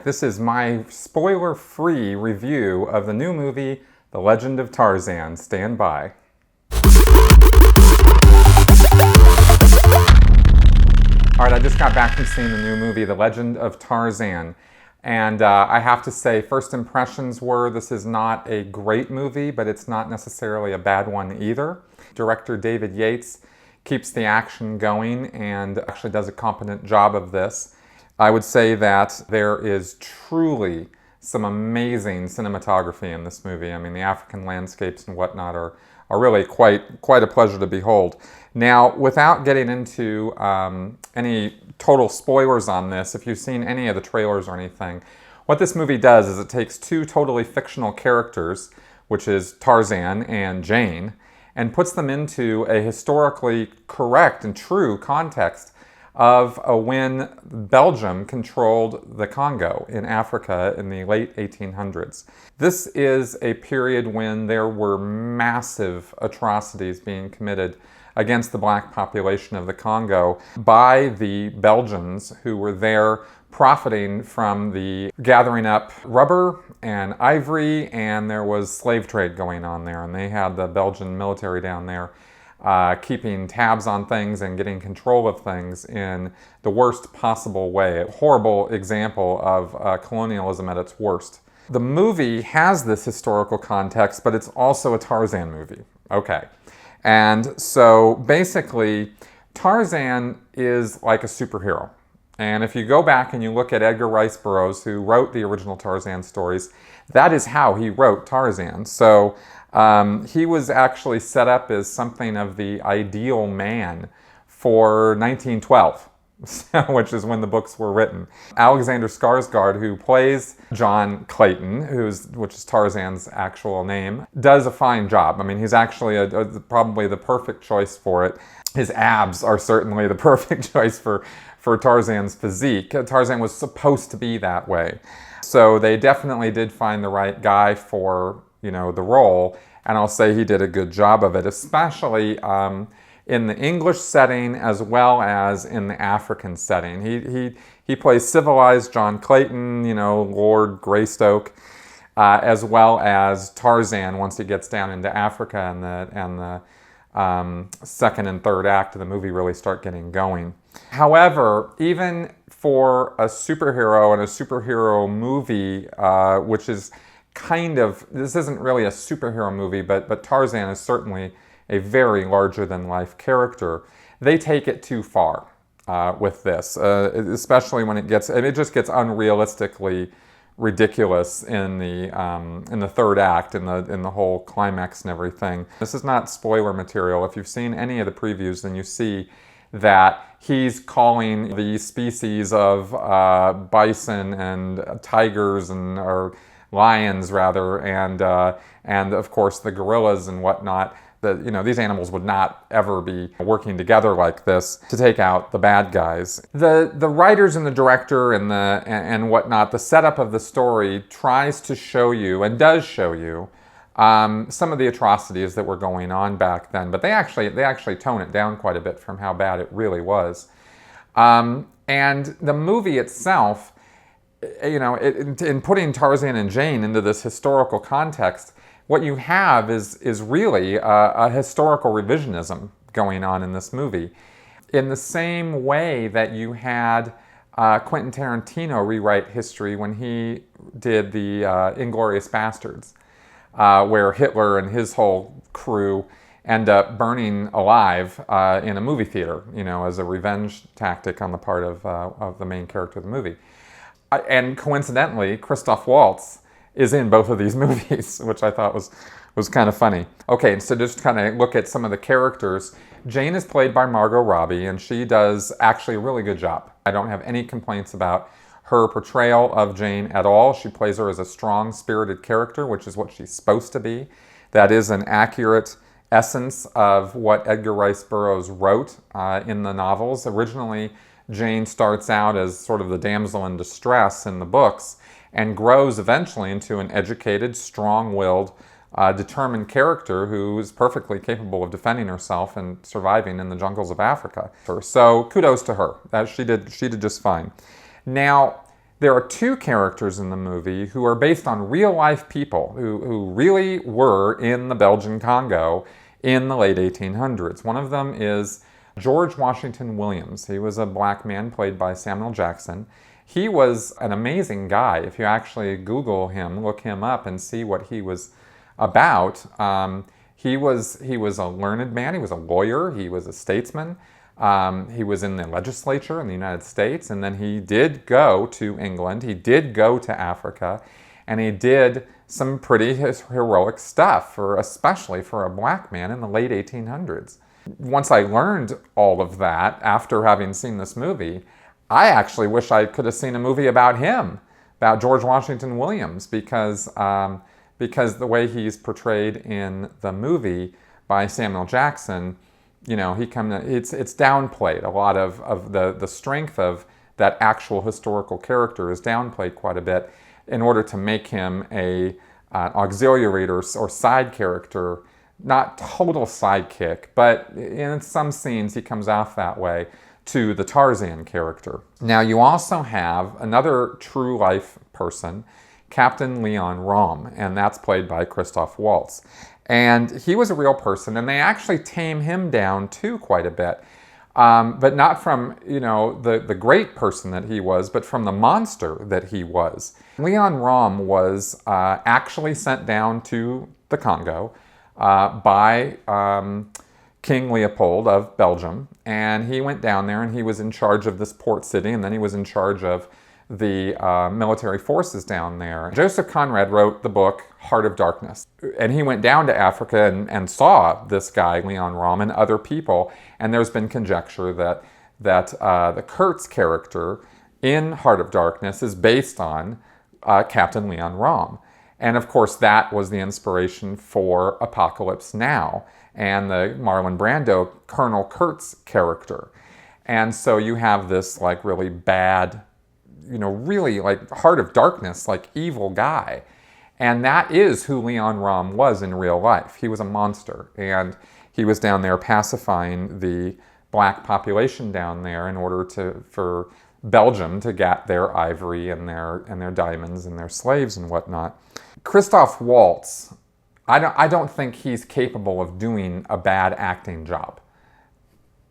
This is my spoiler-free review of the new movie, The Legend of Tarzan. Stand by. Alright, I just got back from seeing the new movie, The Legend of Tarzan. And I have to say, first impressions were this is not a great movie, but it's not necessarily a bad one either. Director David Yates keeps the action going and actually does a competent job of this. I would say that there is truly some amazing cinematography in this movie. I mean, the African landscapes and whatnot are really quite a pleasure to behold. Now, without getting into any total spoilers on this, if you've seen any of the trailers or anything, what this movie does is it takes two totally fictional characters, which is Tarzan and Jane, and puts them into a historically correct and true context of when Belgium controlled the Congo in Africa in the late 1800s. This is a period when there were massive atrocities being committed against the black population of the Congo by the Belgians who were there profiting from the gathering up rubber and ivory, and there was slave trade going on there, and they had the Belgian military down there keeping tabs on things and getting control of things in the worst possible way. A horrible example of colonialism at its worst. The movie has this historical context, but it's also a Tarzan movie. Okay. And so basically, Tarzan is like a superhero. And if you go back and you look at Edgar Rice Burroughs, who wrote the original Tarzan stories, that is how he wrote Tarzan. So he was actually set up as something of the ideal man for 1912, which is when the books were written. Alexander Skarsgaard, who plays John Clayton, which is Tarzan's actual name, does a fine job. I mean, he's actually probably the perfect choice for it. His abs are certainly the perfect choice for Tarzan's physique. Tarzan was supposed to be that way. So they definitely did find the right guy for, the role, and I'll say he did a good job of it, especially in the English setting as well as in the African setting. He plays civilized John Clayton, Lord Greystoke, as well as Tarzan once he gets down into Africa, and the second and third act of the movie really start getting going. However, even for a superhero and a superhero movie, which is this isn't really a superhero movie, but Tarzan is certainly a very larger-than-life character, they take it too far with this, especially when it just gets unrealistically ridiculous in the third act, in the whole climax and everything. This is not spoiler material. If you've seen any of the previews, then you see that he's calling the species of bison and tigers or lions rather, and of course the gorillas and whatnot. These animals would not ever be working together like this to take out the bad guys. The writers and the director and whatnot, the setup of the story tries to show you, and does show you, some of the atrocities that were going on back then, but they actually tone it down quite a bit from how bad it really was. And the movie itself, in putting Tarzan and Jane into this historical context, what you have is really a historical revisionism going on in this movie. In the same way that you had Quentin Tarantino rewrite history when he did the Inglourious Basterds, where Hitler and his whole crew end up burning alive in a movie theater, as a revenge tactic on the part of the main character of the movie. And coincidentally, Christoph Waltz is in both of these movies, which I thought was kind of funny. Okay, so just kind of look at some of the characters. Jane is played by Margot Robbie, and she does actually a really good job. I don't have any complaints about her portrayal of Jane at all. She plays her as a strong, spirited character, which is what she's supposed to be. That is an accurate essence of what Edgar Rice Burroughs wrote in the novels. Originally, Jane starts out as sort of the damsel in distress in the books and grows eventually into an educated, strong-willed, determined character who is perfectly capable of defending herself and surviving in the jungles of Africa. So kudos to her. She did just fine. Now, There are two characters in the movie who are based on real-life people who really were in the Belgian Congo in the late 1800s. One of them is George Washington Williams. He was a black man played by Samuel Jackson. He was an amazing guy. If you actually Google him, look him up and see what he was about, he was a learned man. He was a lawyer. He was a statesman. He was in the legislature in the United States, and then he did go to England. He did go to Africa, and he did some pretty heroic stuff, especially for a black man in the late 1800s. Once I learned all of that after having seen this movie, I actually wish I could have seen a movie about him, about George Washington Williams, because the way he's portrayed in the movie by Samuel Jackson, it's downplayed. A lot of the strength of that actual historical character is downplayed quite a bit in order to make him an auxiliary or side character. Not total sidekick, but in some scenes he comes off that way to the Tarzan character. Now you also have another true life person, Captain Leon Rom, and that's played by Christoph Waltz. And he was a real person, and they actually tame him down too quite a bit. But not from, the great person that he was, but from the monster that he was. Leon Rom was actually sent down to the Congo by King Leopold of Belgium, and he went down there and he was in charge of this port city, and then he was in charge of the military forces down there. Joseph Conrad wrote the book Heart of Darkness, and he went down to Africa and saw this guy, Leon Rom, and other people, and there's been conjecture that the Kurtz character in Heart of Darkness is based on Captain Leon Rom. And of course, that was the inspiration for Apocalypse Now and the Marlon Brando Colonel Kurtz character. And so you have this like really bad, really like Heart of Darkness, like evil guy. And that is who Leon Rom was in real life. He was a monster, and he was down there pacifying the black population down there in order for Belgium to get their ivory and their diamonds and their slaves and whatnot. Christoph Waltz, I don't think he's capable of doing a bad acting job.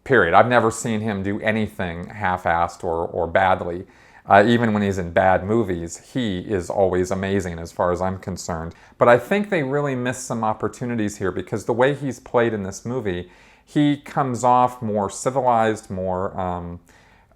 Period. I've never seen him do anything half-assed or badly. Even when he's in bad movies, he is always amazing as far as I'm concerned. But I think they really missed some opportunities here, because the way he's played in this movie, he comes off more civilized, more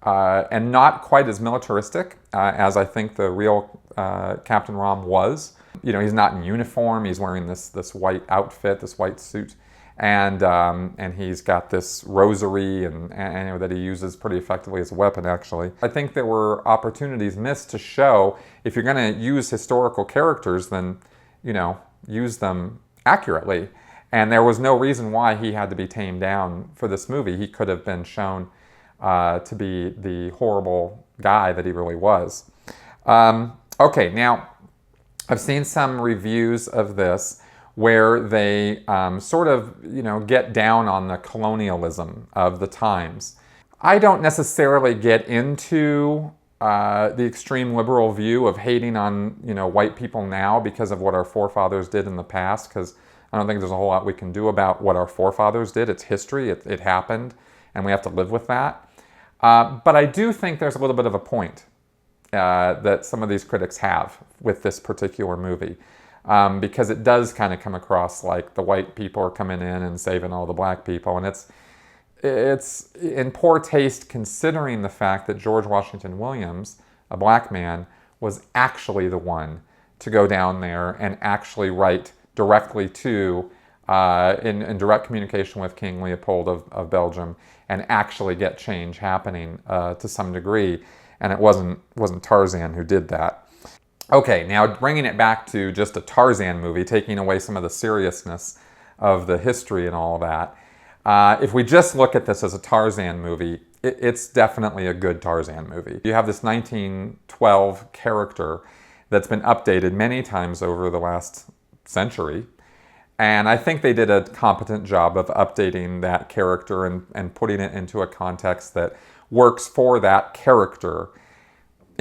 and not quite as militaristic as I think the real Captain Rom was. He's not in uniform. He's wearing this white outfit, this white suit, and he's got this rosary and that he uses pretty effectively as a weapon, actually. I think there were opportunities missed to show, if you're going to use historical characters, then use them accurately. And there was no reason why he had to be tamed down for this movie. He could have been shown to be the horrible guy that he really was. Okay, now I've seen some reviews of this where they sort of, get down on the colonialism of the times. I don't necessarily get into the extreme liberal view of hating on, white people now because of what our forefathers did in the past, because I don't think there's a whole lot we can do about what our forefathers did. It's history, it happened, and we have to live with that. But I do think there's a little bit of a point that some of these critics have with this particular movie. Because it does kind of come across like the white people are coming in and saving all the black people. And it's in poor taste, considering the fact that George Washington Williams, a black man, was actually the one to go down there and actually write directly to, in direct communication with King Leopold of Belgium, and actually get change happening to some degree. And it wasn't Tarzan who did that. Okay, now bringing it back to just a Tarzan movie, taking away some of the seriousness of the history and all of that. If we just look at this as a Tarzan movie, it's definitely a good Tarzan movie. You have this 1912 character that's been updated many times over the last century, and I think they did a competent job of updating that character and putting it into a context that works for that character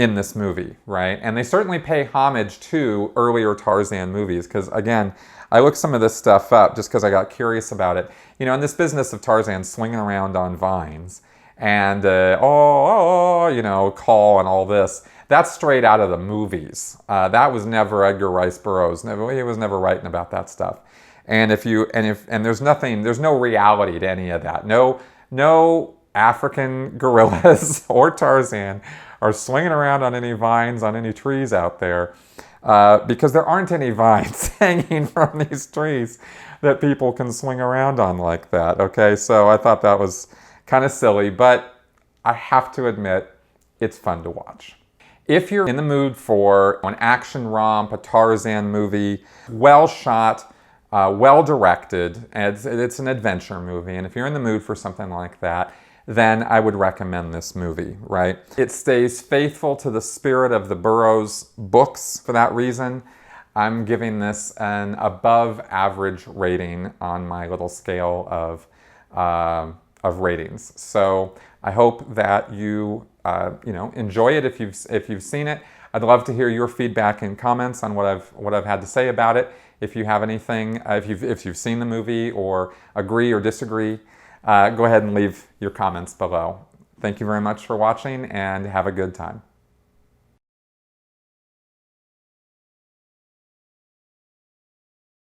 in this movie, right? And they certainly pay homage to earlier Tarzan movies, because again, I looked some of this stuff up just because I got curious about it. You know, in this business of Tarzan swinging around on vines and you know, call and all this, that's straight out of the movies. That was never Edgar Rice Burroughs. He was never writing about that stuff. And there's no reality to any of that. No African gorillas or Tarzan are swinging around on any vines, on any trees out there, because there aren't any vines hanging from these trees that people can swing around on like that, okay? So I thought that was kind of silly, but I have to admit, it's fun to watch. If you're in the mood for an action romp, a Tarzan movie, well shot, well directed, and it's an adventure movie, and if you're in the mood for something like that, then I would recommend this movie, right? It stays faithful to the spirit of the Burroughs books for that reason. I'm giving this an above average rating on my little scale of ratings. So I hope that you enjoy it if you've seen it. I'd love to hear your feedback and comments on what I've had to say about it. If you have anything, if you've seen the movie or agree or disagree, go ahead and leave your comments below. Thank you very much for watching and have a good time.